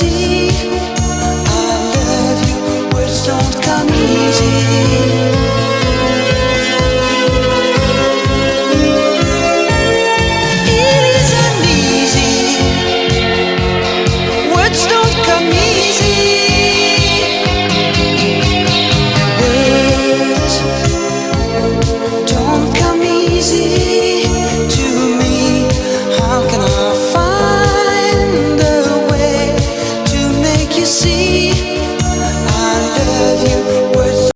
easy. I love you, words don't come easy. It isn't easy. Words don't come easy. Words don't come easy.